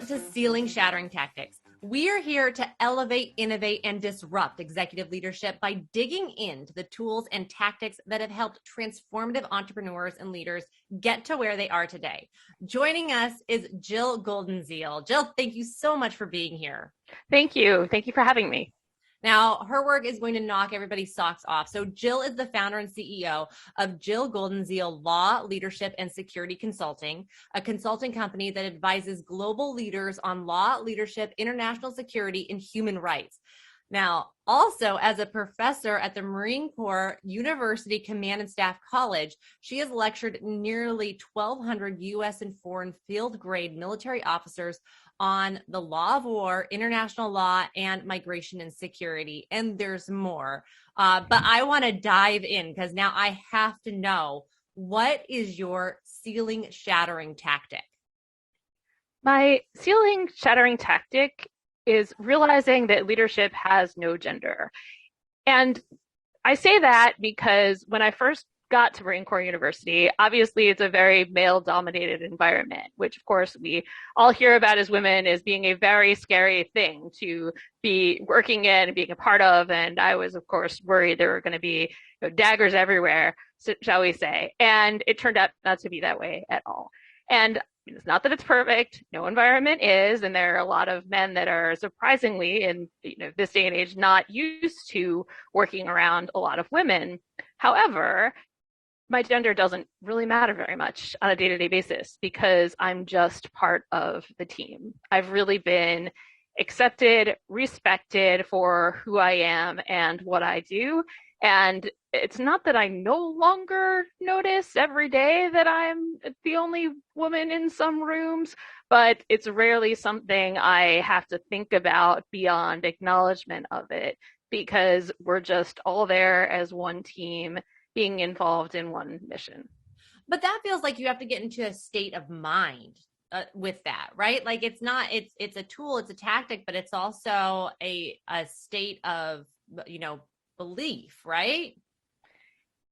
to Ceiling Shattering Tactics. We are here to elevate, innovate, and disrupt executive leadership by digging into the tools and tactics that have helped transformative entrepreneurs and leaders get to where they are today. Joining us is Jill Goldenziel. Jill, thank you so much for being here. Thank you. Thank you for having me. Now, her work is going to knock everybody's socks off. So Jill is the founder and CEO of Jill Goldenziel Law, Leadership, and Security Consulting, a consulting company that advises global leaders on law, leadership, international security, and human rights. Now, also as a professor at the Marine Corps University Command and Staff College, she has lectured nearly 1,200 U.S. and foreign field-grade military officers on the law of war, international law, and migration and security. And there's more. But I want to dive in because now I have to know, what is your ceiling shattering tactic? My ceiling shattering tactic is realizing that leadership has no gender. And I say that because when I first got to Marine Corps University, obviously it's a very male-dominated environment, which of course we all hear about as women as being a very scary thing to be working in and being a part of. And I was, of course, worried there were going to be daggers everywhere, shall we say. And it turned out not to be that way at all. And it's not that it's perfect. No environment is, and there are a lot of men that are surprisingly in this day and age not used to working around a lot of women. However, my gender doesn't really matter very much on a day-to-day basis because I'm just part of the team. I've really been accepted, respected for who I am and what I do. And it's not that I no longer notice every day that I'm the only woman in some rooms, but it's rarely something I have to think about beyond acknowledgement of it because we're just all there as one team being involved in one mission. But that feels like you have to get into a state of mind with that, right? Like it's a tool, it's a tactic, but it's also a state of, belief, right?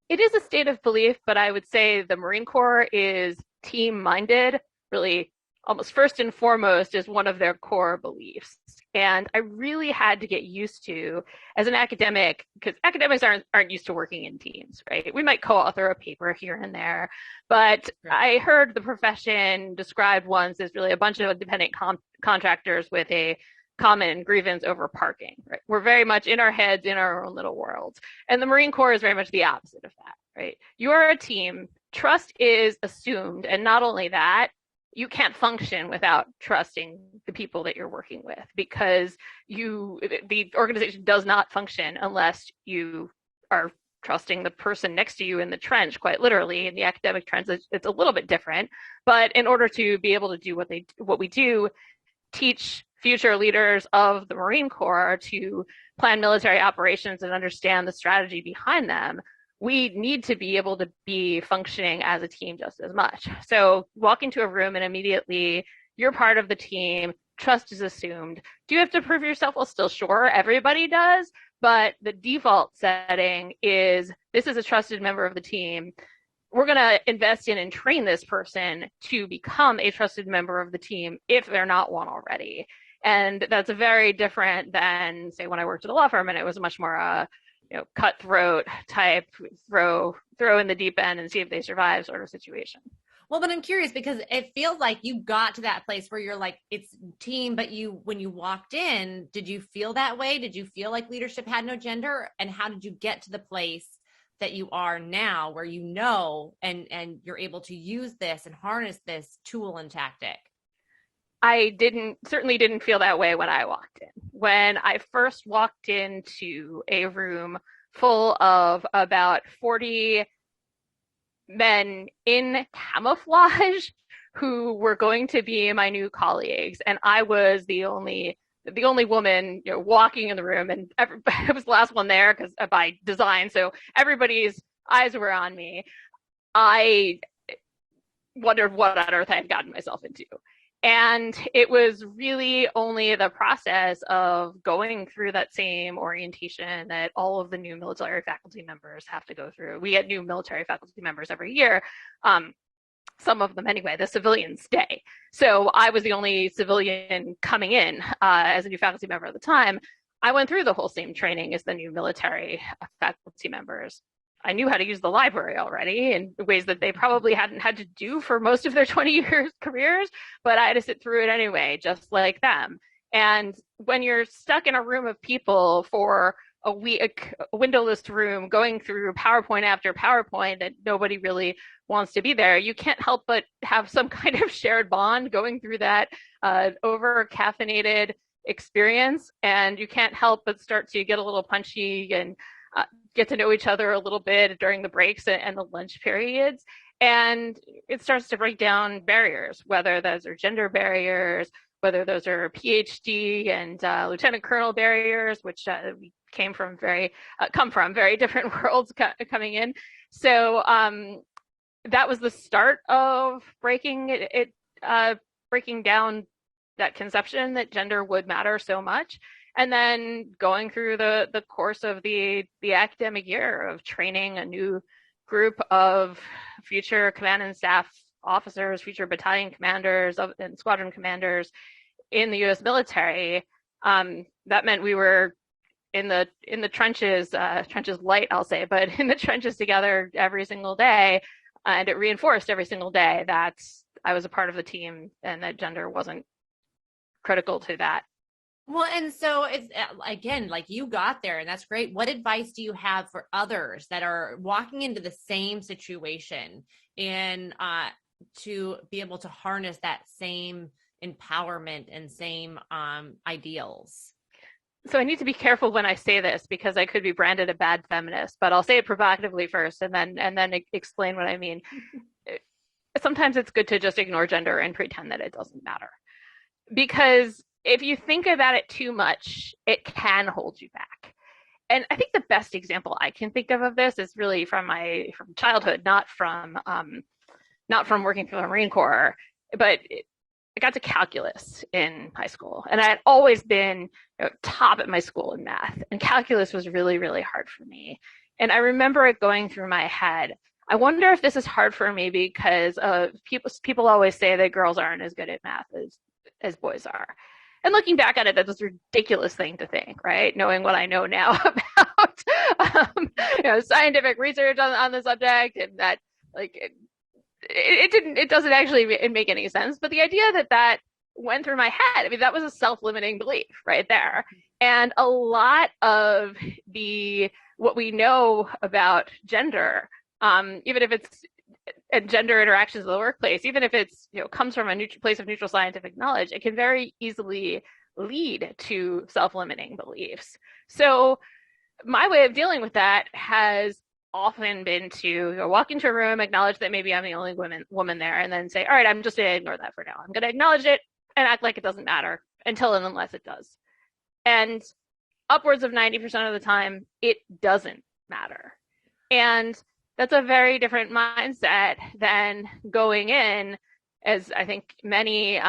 It is a state of belief, but I would say the Marine Corps is team-minded, really almost first and foremost is one of their core beliefs. And I really had to get used to, as an academic, because academics aren't used to working in teams, right? We might co-author a paper here and there, but right. I heard the profession described once as really a bunch of independent contractors with a common grievance over parking, right? We're very much in our heads, in our own little worlds. And the Marine Corps is very much the opposite of that, right? You are a team. Trust is assumed. And not only that, you can't function without trusting the people that you're working with because the organization does not function unless you are trusting the person next to you in the trench, quite literally. In the academic trench, it's a little bit different. But in order to be able to do what we do, teach future leaders of the Marine Corps to plan military operations and understand the strategy behind them, we need to be able to be functioning as a team just as much. So walk into a room and immediately you're part of the team, trust is assumed. Do you have to prove yourself? Well, still sure, everybody does, but the default setting is this is a trusted member of the team. We're going to invest in and train this person to become a trusted member of the team if they're not one already. And that's very different than, say, when I worked at a law firm, and it was much more cutthroat type, throw in the deep end and see if they survive sort of situation. Well, but I'm curious because it feels like you got to that place where you're like, it's team, but when you walked in, did you feel that way? Did you feel like leadership had no gender? And how did you get to the place that you are now where and you're able to use this and harness this tool and tactic? I certainly didn't feel that way when I walked in. When I first walked into a room full of about 40 men in camouflage who were going to be my new colleagues, and I was the only woman, walking in the room, and I was the last one there because by design, so everybody's eyes were on me. I wondered what on earth I had gotten myself into. And it was really only the process of going through that same orientation that all of the new military faculty members have to go through. We get new military faculty members every year. some of them anyway, the civilians stay. So I was the only civilian coming in as a new faculty member at the time. I went through the whole same training as the new military faculty members. I knew how to use the library already in ways that they probably hadn't had to do for most of their 20 years careers, but I had to sit through it anyway, just like them. And when you're stuck in a room of people for a week, a windowless room, going through PowerPoint after PowerPoint, and nobody really wants to be there, you can't help but have some kind of shared bond going through that over caffeinated experience. And you can't help but start to get a little punchy and get to know each other a little bit during the breaks and the lunch periods. And it starts to break down barriers, whether those are gender barriers, whether those are PhD and lieutenant colonel barriers, which we come from very different worlds coming in. So that was the start of breaking down that conception that gender would matter so much. And then going through the course of the academic year of training a new group of future command and staff officers, future battalion commanders and squadron commanders in the U.S. military. That meant we were in the trenches, trenches light, I'll say, but in the trenches together every single day. And it reinforced every single day that I was a part of the team and that gender wasn't critical to that. Well, and so it's again, like you got there and that's great. What advice do you have for others that are walking into the same situation and to be able to harness that same empowerment and same ideals? So I need to be careful when I say this because I could be branded a bad feminist, but I'll say it provocatively first and then explain what I mean. Sometimes it's good to just ignore gender and pretend that it doesn't matter. Because if you think about it too much, it can hold you back. And I think the best example I can think of this is really from childhood, not from working for the Marine Corps, but I got to calculus in high school, and I had always been top at my school in math, and calculus was really, really hard for me. And I remember it going through my head, I wonder if this is hard for me because people always say that girls aren't as good at math as boys are. And looking back at it, that's a ridiculous thing to think, right? Knowing what I know now about scientific research on the subject, and that it doesn't actually make any sense. But the idea that went through my head, I mean, that was a self-limiting belief right there. And a lot of what we know about gender, even if it's gender interactions in the workplace, even if it's comes from a place of neutral scientific knowledge, it can very easily lead to self-limiting beliefs. So my way of dealing with that has often been to walk into a room, acknowledge that maybe I'm the only woman there, and then say, all right, I'm just going to ignore that for now. I'm going to acknowledge it and act like it doesn't matter until and unless it does. And upwards of 90% of the time, it doesn't matter. And that's a very different mindset than going in, as I think many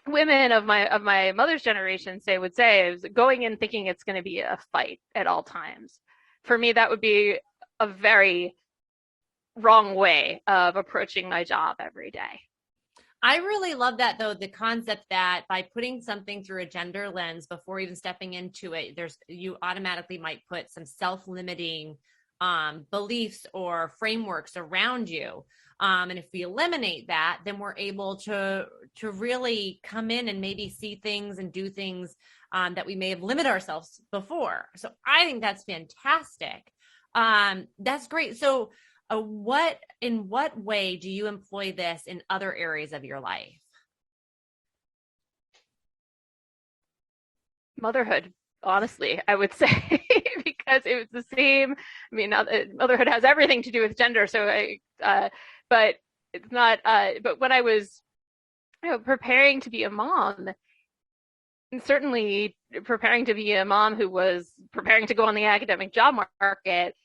women of my mother's generation would say, is going in thinking it's going to be a fight at all times. For me, that would be a very wrong way of approaching my job every day. I really love that, though, the concept that by putting something through a gender lens before even stepping into it, you automatically might put some self-limiting beliefs or frameworks around you. And if we eliminate that, then we're able to really come in and maybe see things and do things that we may have limited ourselves before. So I think that's fantastic. That's great. So in what way do you employ this in other areas of your life? Motherhood, honestly, I would say, because it was the same. I mean, motherhood has everything to do with gender. So, but it's not. But when I was, preparing to be a mom, and certainly preparing to be a mom who was preparing to go on the academic job market,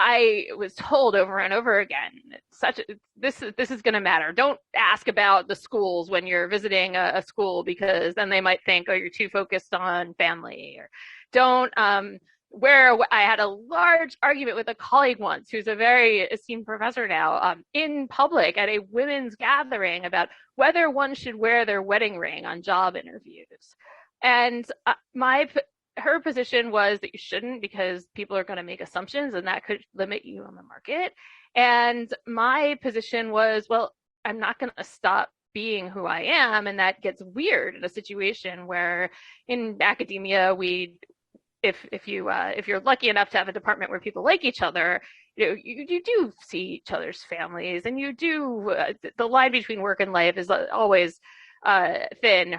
I was told over and over again, this is going to matter. Don't ask about the schools when you're visiting a school, because then they might think, oh, you're too focused on family. Or don't where I had a large argument with a colleague once, who's a very esteemed professor now, in public at a women's gathering about whether one should wear their wedding ring on job interviews. And her position was that you shouldn't, because people are going to make assumptions and that could limit you on the market. And my position was, well, I'm not going to stop being who I am. And that gets weird in a situation where in academia, if you're lucky enough to have a department where people like each other, you do see each other's families, and you do the line between work and life is always thin.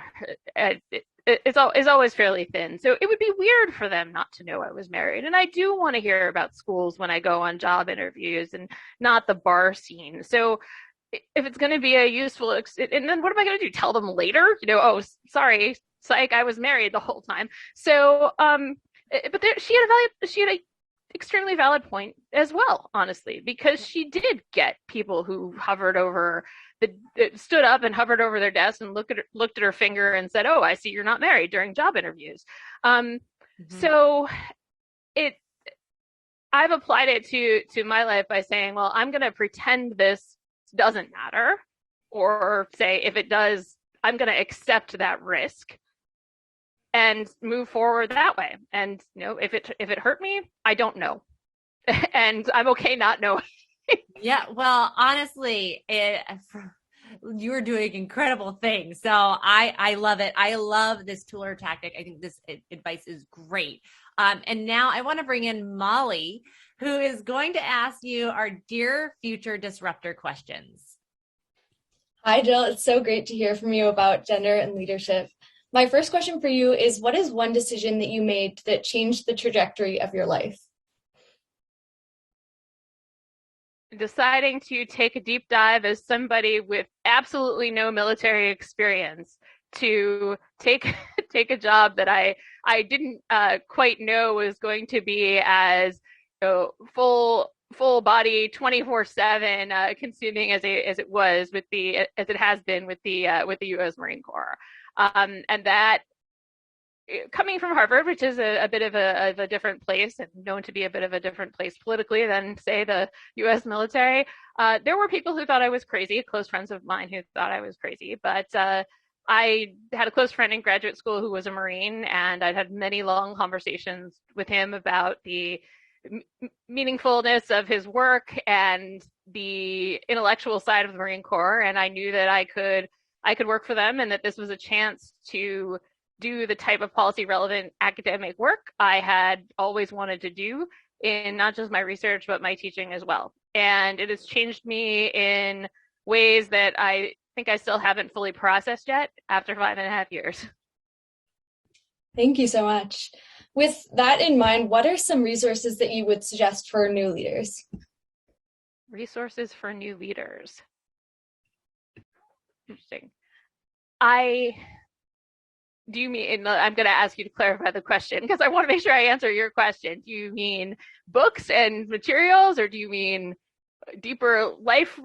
It's always fairly thin. So it would be weird for them not to know I was married. And I do want to hear about schools when I go on job interviews, and not the bar scene. So if it's going to be a useful, and then what am I going to do? Tell them later? Oh, sorry, psych, I was married the whole time. So, but she had a extremely valid point as well, honestly, because she did get people who hovered over stood up and hovered over their desk and looked at her finger and said, "Oh, I see you're not married," during job interviews. So I've applied it to my life by saying, well, I'm going to pretend this doesn't matter, or say if it does, I'm going to accept that risk and move forward that way. And if it hurt me, I don't know, and I'm okay not knowing. Yeah, well, honestly, you're doing incredible things. So I love it. I love this tool or tactic. I think this advice is great. And now I want to bring in Molly, who is going to ask you our Dear Future Disruptor questions. Hi, Jill. It's so great to hear from you about gender and leadership. My first question for you is, what is one decision that you made that changed the trajectory of your life? Deciding to take a deep dive as somebody with absolutely no military experience to take a job that I didn't quite know was going to be as full body 24/7 consuming as it was as it has been with the U.S. Marine Corps, and that, coming from Harvard, which is a bit of a different place and known to be a bit of a different place politically than, say, the U.S. military, there were people who thought I was crazy, close friends of mine who thought I was crazy. But I had a close friend in graduate school who was a Marine, and I'd had many long conversations with him about the meaningfulness of his work and the intellectual side of the Marine Corps. And I knew that I could work for them, and that this was a chance to do the type of policy relevant academic work I had always wanted to do in not just my research, but my teaching as well. And it has changed me in ways that I think I still haven't fully processed yet after 5.5 years. Thank you so much. With that in mind, what are some resources that you would suggest for new leaders? Resources for new leaders. Interesting. Do you mean, I'm going to ask you to clarify the question because I want to make sure I answer your question. Do you mean books and materials, or do you mean deeper life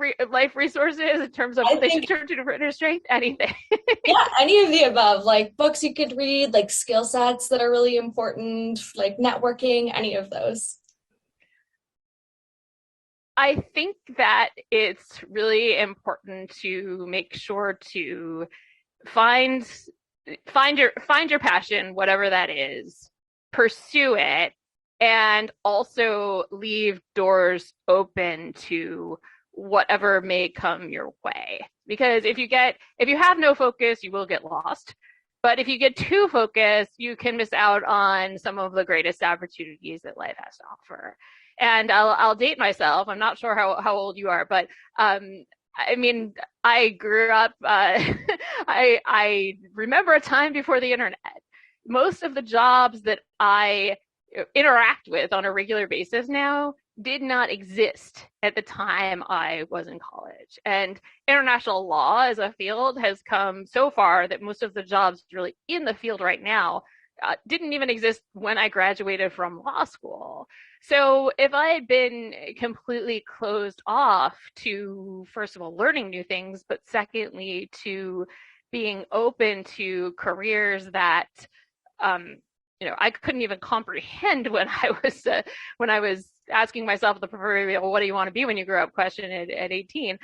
resources in terms of what they should turn to inner strength? Anything? Yeah, any of the above, like books you could read, like skill sets that are really important, like networking, any of those. I think that it's really important to make sure to find your passion, whatever that is, pursue it, and also leave doors open to whatever may come your way. Because if you have no focus, you will get lost. But if you get too focused, you can miss out on some of the greatest opportunities that life has to offer. And I'll date myself. I'm not sure how old you are, but I mean, I grew up, I remember a time before the internet. Most of the jobs that I interact with on a regular basis now did not exist at the time I was in college. And international law as a field has come so far that most of the jobs really in the field right now didn't even exist when I graduated from law school. So if I had been completely closed off to, first of all, learning new things, but secondly, to being open to careers that I couldn't even comprehend when I was asking myself the proverbial "what do you want to be when you grow up" question at 18.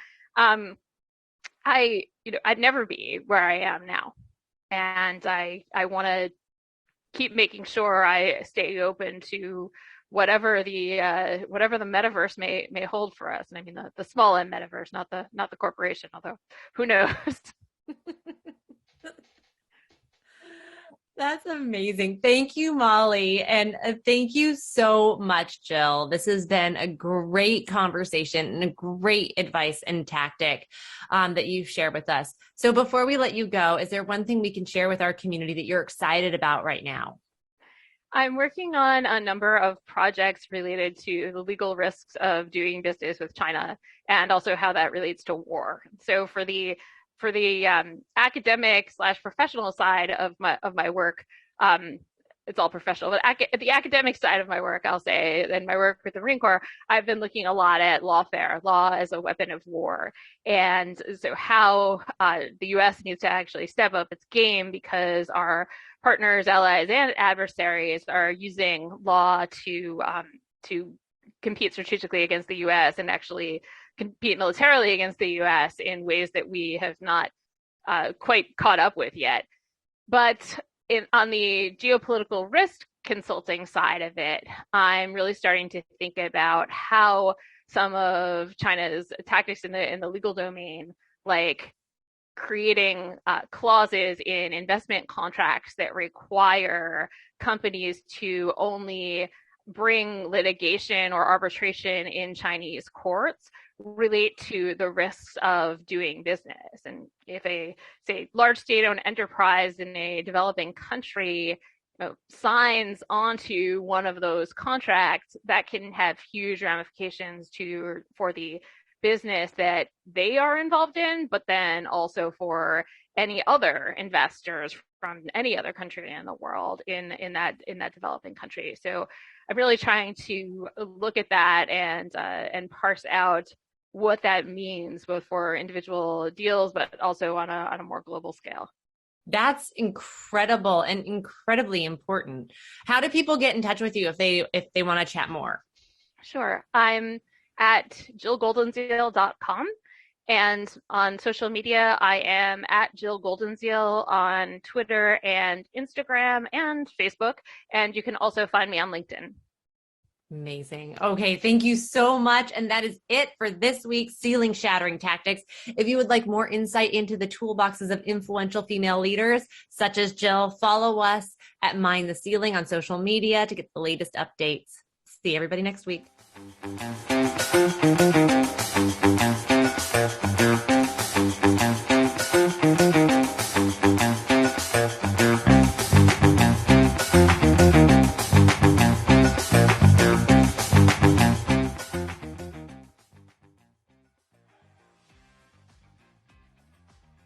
I'd never be where I am now, and I want to keep making sure I stay open to whatever the metaverse may hold for us. And I mean the small M metaverse, not the corporation, although who knows. That's amazing. Thank you, Molly. And thank you so much, Jill. This has been a great conversation and a great advice and tactic that you've shared with us. So before we let you go, is there one thing we can share with our community that you're excited about right now? I'm working on a number of projects related to the legal risks of doing business with China and also how that relates to war. So for the academic / professional side of my work, it's all professional, but the academic side of my work, I'll say, and my work with the Marine Corps, I've been looking a lot at lawfare, law as a weapon of war, and so how the U.S. needs to actually step up its game because our partners, allies, and adversaries are using law to compete strategically against the U.S. and actually compete militarily against the U.S. in ways that we have not quite caught up with yet. But on the geopolitical risk consulting side of it, I'm really starting to think about how some of China's tactics in the legal domain, like creating clauses in investment contracts that require companies to only bring litigation or arbitration in Chinese courts, relate to the risks of doing business. And if a, say, large state-owned enterprise in a developing country signs onto one of those contracts, that can have huge ramifications for the business that they are involved in, but then also for any other investors from any other country in the world in that developing country. So I'm really trying to look at that and parse out what that means, both for individual deals, but also on a more global scale. That's incredible and incredibly important. How do people get in touch with you if they want to chat more? Sure. I'm at jillgoldenziel.com. And on social media, I am at Jill Goldenziel on Twitter and Instagram and Facebook. And you can also find me on LinkedIn. Amazing. Okay. Thank you so much. And that is it for this week's Ceiling Shattering Tactics. If you would like more insight into the toolboxes of influential female leaders, such as Jill, follow us at Mind the Ceiling on social media to get the latest updates. See everybody next week.